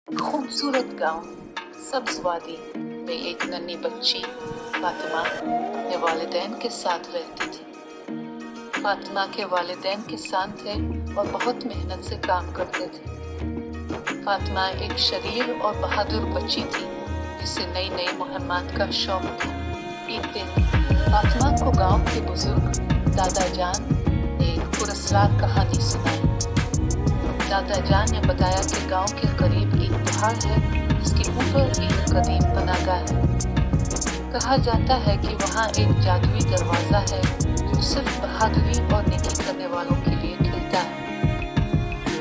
खूबसूरत गांव सब्ज वादी में एक नन्ही बच्ची फातिमा अपने वालिदैन के साथ रहती थी। फातिमा के वालिदैन किसान थे और बहुत मेहनत से काम करते थे। फातिमा एक शरीर और बहादुर बच्ची थी जिसे नई नई मुहिम्मात का शौक था। एक दिन फातिमा को गांव के बुजुर्ग दादा जान ने एक पुरस्कार कहानी सुनाई। दादा जान ने बताया कि गांव के करीब एक पहाड़ है जिसके ऊपर एक कदीम पनागा है। कहा जाता है कि वहाँ एक जादुई दरवाजा है जो सिर्फ बहादुरी और नेकी करने वालों के लिए खुलता है।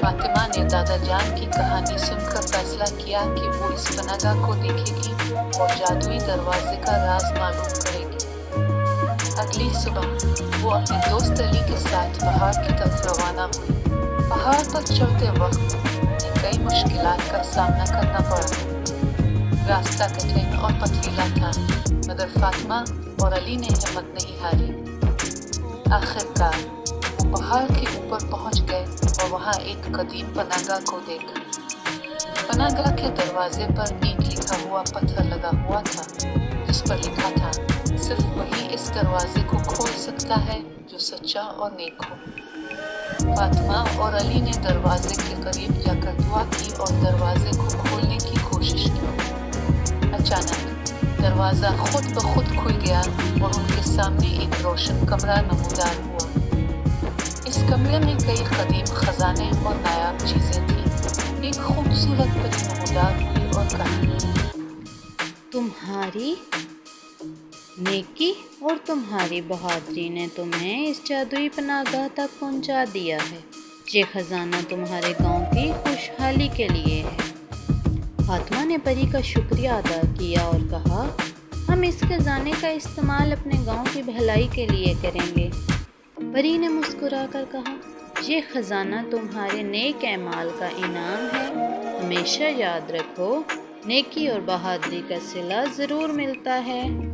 फातिमा ने दादा जान की कहानी सुनकर फैसला किया कि वो इस पनागा को देखेगी और जादुई दरवाजे का राज मालूम करेगी। अगली सुबह वो अपने दोस्त अली के साथ पहाड़ की तरफ रवाना हुई। पहाड़ पर चढ़ते वक्त उन्हें कई मुश्किलात का सामना करना पड़ा। रास्ता कठिन और पथरीला था, मगर फातिमा और अली ने हिम्मत नहीं हारी। आखिरकार वो पहाड़ के ऊपर पहुंच गए और वहां एक कदीम पनागा को देखा। पनागा के दरवाजे पर एक लिखा हुआ पत्थर लगा हुआ था जिस पर लिखा था, सिर्फ वही इस दरवाजे को खोल सकता है जो सच्चा और नेक हो। फातिमा और अली ने दरवाजे के करीब जाकर दुआ की और दरवाजे को खोलने की कोशिश की। अचानक दरवाजा खुद ब खुद खुल गया और उनके सामने एक रोशन कमरा नमूदार हुआ। इस कमरे में कई कदीम खजाने और नायाब चीजें थीं। एक खूबसूरत परी नमूदार हुई और कहा, तुम्हारी नेकी और तुम्हारी बहादुरी ने तुम्हें इस जादुई पनागाह तक पहुंचा दिया है। ये खजाना तुम्हारे गांव की खुशहाली के लिए है। फातिमा ने परी का शुक्रिया अदा किया और कहा, हम इस खजाने का इस्तेमाल अपने गांव की भलाई के लिए करेंगे। परी ने मुस्कुराकर कहा, ये खजाना तुम्हारे नेक एमाल का इनाम है। हमेशा याद रखो, नेकी और बहादुरी का सिला ज़रूर मिलता है।